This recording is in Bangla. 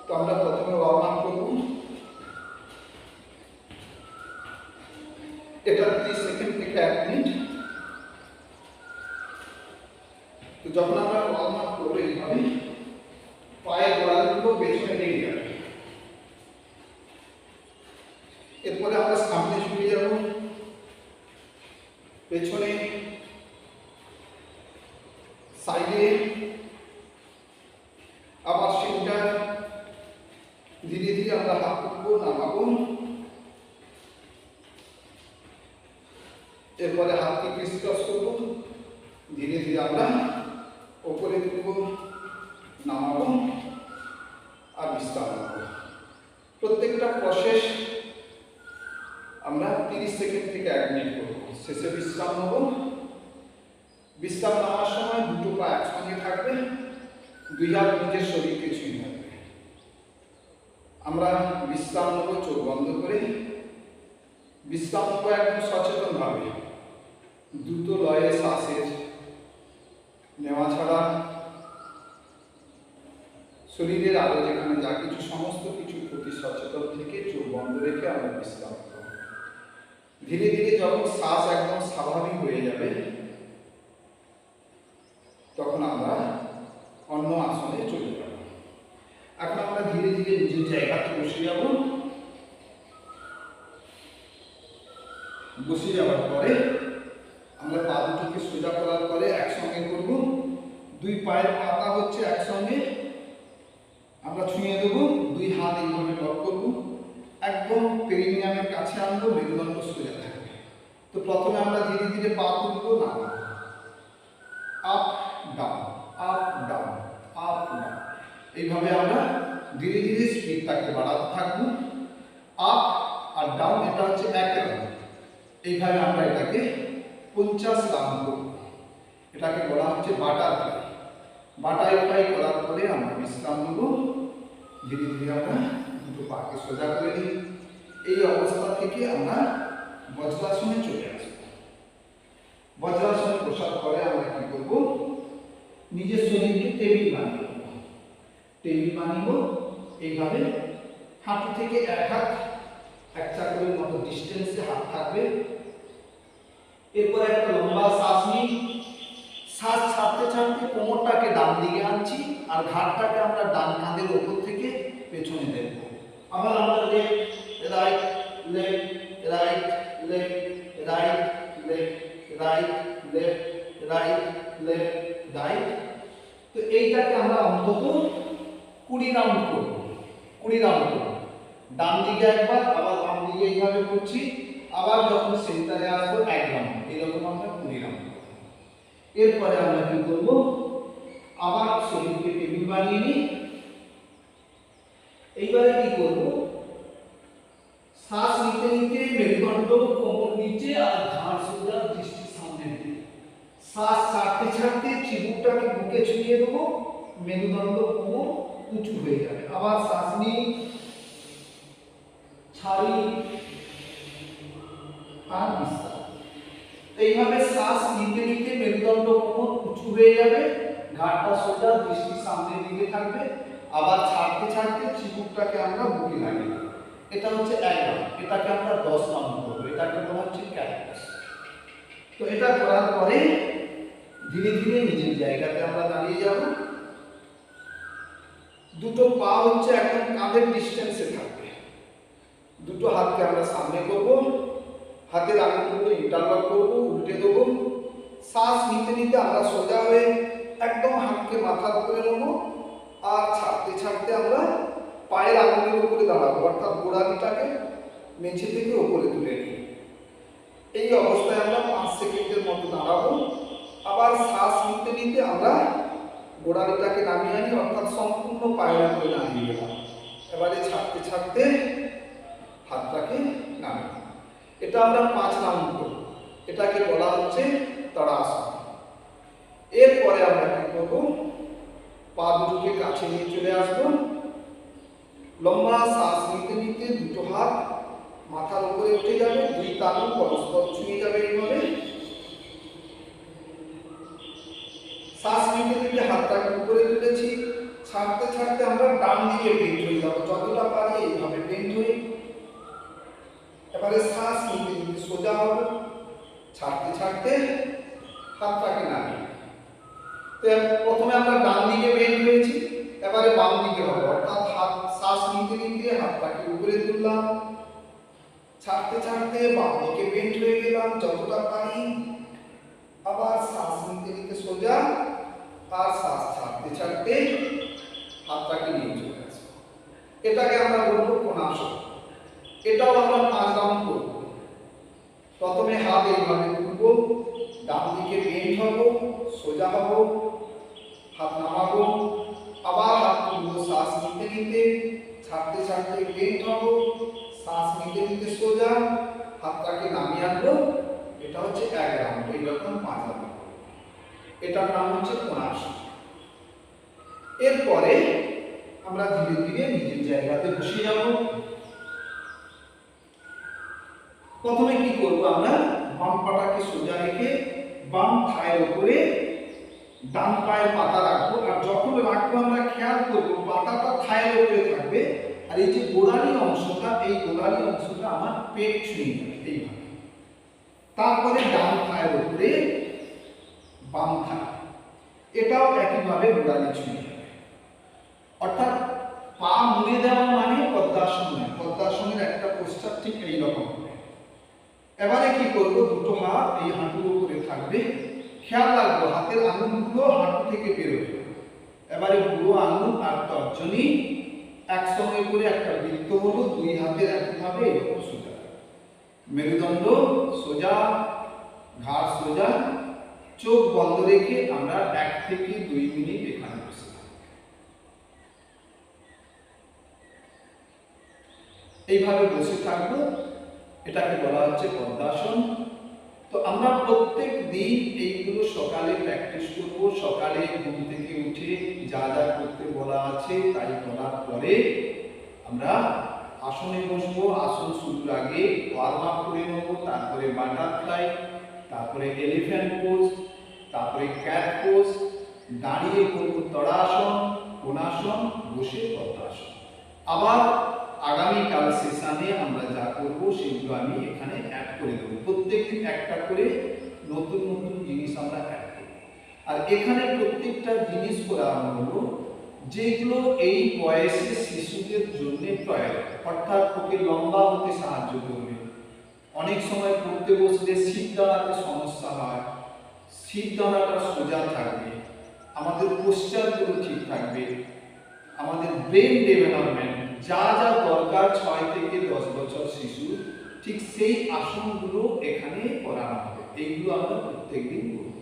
তো আমরা প্রথমে ওয়ার্ম আপ করব। এটা 30 সেকেন্ড থেকে 1 মিনিট। তো যখন আমরা ওয়ার্ম আপ করব এইভাবে পায়ের গোড়ালিগুলো পেছনে লেগে যাবে। এরপরে আমরা সামনে ঝুঁকে যাব, পেছনে, সাইডে, আবার সেন্টার। ধীরে ধীরে আমরা হাত তুলবো, নামাবো। এরপরে হাতকে ক্রিসক্রস করবো, ধীরে ধীরে আমরা ওপরে তুলবো, নামাবো আর বিশ্রাম নেব। প্রত্যেকটা প্রসেস আমরা 30 সেকেন্ড থেকে 1 মিনিট করব। শেষে বিশ্রাম নেব। বিশ্রাম নেওয়ার সময় দুটো পা একসঙ্গে থাকবে, 2 হাত নিজের শরীরকে ছুঁয়ে থাকবে। আমরা বিশ্রাম নেব চোখ বন্ধ করে। বিশ্রাম নেব একদম সচেতনভাবে। দ্রুত লয়ে শ্বাসের নেওয়া ছাড়া শরীরের আরো যেখানে যা কিছু সমস্ত কিছুর প্রতি সচেতন থেকে চোখ বন্ধ রেখে আমরা বিশ্রাম নেব। ধীরে ধীরে যখন শ্বাস একদম স্বাভাবিক হয়ে যাবে তখন আমরা অন্য আসনে চলে যাব। এখন আমরা ধীরে ধীরে নিজের জায়গাতে বসে যাব। বসে যাওয়ার পরে আমরা পা দুটোকে সোজা করার পরে একসঙ্গে করব। 2 পায়ের পাতা হচ্ছে একসঙ্গে আমরা ছুঁয়ে দেব। 2 হাত এইভাবে লক করব, একদম পেরিনিয়ামের কাছে আনবো, মেরুদণ্ড সোজা থাকবে। তো প্রথমে আমরা ধীরে ধীরে পা তুলবো, নামাবো, up down, up down, up down. এইভাবে আমরা ধীরে ধীরে স্পিডটাকে বাড়াতে থাকবো। আপ আর ডাউন এটা হচ্ছে 1 রাউন্ড। এইভাবে আমরা এটাকে 50 রাউন্ড করব। এটাকে বলা হচ্ছে বাটারফ্লাই। বাটারফ্লাই করার পরে আমরা বিশ্রাম নেব। ধীরে ধীরে আমরা দুটো পাকে সোজা করে দিই। এই অবস্থা থেকে আমরা বজ্রাসনে চলে আসব। বজ্রাসনে বসার পরে আমরা কি করব, নিজের শরীরকে টেবিল বানিয়ে নেব। টেবিল বানিয়ে এইভাবে হাঁটু থেকে 1 হাত 1 চাকরের মতো ডিস্টেন্সে হাত থাকবে। এরপর একটা লম্বা শ্বাস নিই। শ্বাস ছাড়তে ছাড়তে কোমরটাকে ডান দিকে আনছি আর ঘাড়টাকে আমরা ডান কাঁধের উপর থেকে পেছনে দেব। আবার আমরা left right left right left right left right left right left right. তো এইটাকে আমরা অন্তত 20 রাউন্ড করব। 20 রাউন্ড করব। ডান দিকে একবার, আবার বাম দিকে এইভাবে করছি। আবার যখন সেন্টারে আসবো 1 রাউন্ড। এরকম আমরা 20 রাউন্ড করব। এরপরে আমরা কি করব, আবার শরীরকে টেবিল বানিয়ে নিই। এইবারে কি করব, শ্বাস নিতে নিতে মেরুদণ্ড কোমর নিচে আর ঘাড় সোজা, দৃষ্টি সামনের দিকে। শ্বাস ছাড়তে ছাড়তে চিবুকটাকে বুকে ছুঁয়ে দেবো, মেরুদণ্ড কোমর উঁচু হয়ে যাবে। আবার শ্বাস নিই, ছাড়ি আর বিশ্রাম। এইভাবে শ্বাস নিতে নিতে মেরুদণ্ড কোমর উঁচু হয়ে যাবে, ঘাড়টা সোজা, দৃষ্টি সামনের দিকে থাকবে। আবার ছাড়তে ছাড়তে চিবুকটাকে আমরা বুকে লাগিয়ে দেব। এটা হচ্ছে 1 রাউন্ড। এটাকে আমরা 10 রাউন্ড করবো। এটাকে বলা হচ্ছে ক্যালকাস। তো এটা করার পরে ধীরে ধীরে নিজের জায়গাতে আমরা দাঁড়িয়ে যাব। দুটো পা হচ্ছে একদম কাঁধের ডিস্টেন্সে থাকবে। দুটো হাতকে আমরা সামনে করব, হাতের আঙুলগুলো ইন্টারলক করব, উল্টে দেব। শ্বাস নিতে নিতে আমরা সোজা হয়ে একদম হাতকে মাথার উপরে নেব আর ছাড়তে ছাড়তে আমরা পায়ের আঙুলের উপরে দাঁড়াবো, অর্থাৎ গোড়ালিটাকে মেঝে থেকে উপরে তুলে নিই। এই অবস্থায় আমরা 5 সেকেন্ডের মতো দাঁড়াবো। আবার শ্বাস নিতে নিতে আমরা গোড়ালিটাকে নামিয়ে আনি, অর্থাৎ সম্পূর্ণ পায়ের উপরে নামিয়ে গেলাম। এবারে ছাড়তে ছাড়তে হাতটাকে নামিয়ে। এটা আমরা 5 রাউন্ড করব। এটাকে বলা হচ্ছে তাড়াসন। এরপরে আমরা কি করব, পা দুটোকে কাছে নিয়ে চলে আসবো। লম্বা শ্বাস নিতে নিতে দুটো হাত মাথার উপরে উঠে যাবে, 2 তালু পরস্পর ছুঁয়ে যাবে। এইভাবে শ্বাস নিতে নিতে হাতটাকে উপরে তুলেছি, ছাড়তে ছাড়তে আমরা ডান দিকে বেন্ড হয়ে যাব। সোজা হবে, ছাড়তে ছাড়তে হাতটাকে নামিয়ে। তো প্রথমে আমরা ডান দিকে বেন্ড হয়েছি, এবারে বাম দিকে হবে, অর্থাৎ হাত শ্বাস নিতে নিতে হাতটাকে উপরে তুললাম, ছাড়তে ছাড়তে বাম দিকে বেন্ড হয়ে গেলাম যতটা পারি, আবার শ্বাস নিতে নিতে সোজা, আর শ্বাস ছাড়তে ছাড়তে হাতটাকে নিয়ে চলে আসবো। এটাকে আমরা বলবো কোণাসন। এটাও আমরা 5 রাউন্ড করব। প্রথমে হাত এইভাবে তুলব, ডান দিকে বেন্ড হব, সোজা হব, হাত নামাবো, আবার হাত তুলব, শ্বাস নিতে নিতে, ছাড়তে ছাড়তে বেন্ড হব, শ্বাস নিতে নিতে সোজা, হাতটাকে নামিয়ে আনবো। এটা হচ্ছে 1 রাউন্ড। এইরকম 5 রাউন্ড। এটার নাম হচ্ছে কোণাসন। এরপরে আমরা ধীরে ধীরে নিজের জায়গাতে বসে যাব। প্রথমে কি করব, আমরা বাম পাটাকে সোজা রেখে বাম থায়ের উপরে ডান পায়ের পাতা রাখবো। আর যখন রাখবো আমরা খেয়াল করবো পাতাটা থায়ের উপরে থাকবে, আর এই যে গোড়ালি অংশটা, এই গোড়ালি অংশটা আমার পেট ছুঁয়ে যাবে এইভাবে। তারপরে ডান থায়ের উপরে বাম থায়, এটাও একইভাবে গোড়ালি ছুঁয়ে যাবে। অর্থাৎ পা মুড়ে দেওয়া মানে পদ্মাসন নয়, পদ্মাসনের একটা পোস্টার ঠিক এইরকম হবে। এবারে কি করব, দুটো হাত এই হাঁটুর উপরে থাকবে, খেয়াল রাখবো হাতের আঙুলগুলো হাঁটু থেকে বেরোবে। এবারে বুড়ো আঙুল আর তর্জনী একসঙ্গে করে একটা বৃত্ত হলো, দুই হাতের একইভাবে এরকম সোজা, মেরুদণ্ড সোজা, ঘাড় সোজা, চোখ বন্ধ রেখে আমরা 1 থেকে 2 মিনিট এখানে বসে এইভাবে বসে থাকবো। এটাকে বলা হচ্ছে পদ্মাসন। তো আমরা প্রত্যেক দিন এইগুলো সকালে প্র্যাকটিস করব। সকালে ঘুম থেকে উঠে যা যা করতে বলা আছে তাই করার পরে আমরা আসনে বসবো। আসন শুরুর আগে ওয়ার্ম আপ করে নেব, তারপরে বাটারফ্লাই, তারপরে এলিফ্যান্ট পোজ, তারপরে ক্যাট পোজ, দাঁড়িয়ে করব তড়াসন, কোণাসন, বসে পদ্মাসন। আবার আগামীকাল সেশনে আমরা যা করব সেগুলো আমি এখানে অ্যাড করে দেবো। প্রত্যেকদিন একটা করে নতুন নতুন জিনিস আমরা অ্যাড করব। আর এখানে প্রত্যেকটা জিনিস করানো হলো যেগুলো এই বয়সে শিশুদের জন্য প্রয়োজন, অর্থাৎ ওকে লম্বা হতে সাহায্য করবে। অনেক সময় পড়তে বসলে শীত দাঁড়াতে সমস্যা হয়, শীত দাঁড়াটা সোজা থাকবে, আমাদের পোস্টারগুলো ঠিক থাকবে, আমাদের ব্রেন ডেভেলপমেন্ট যা যা দরকার 6 থেকে 10 বছর শিশু, ঠিক সেই আসনগুলো এখানে করানো হবে। এইগুলো আমরা প্রত্যেকদিন করব।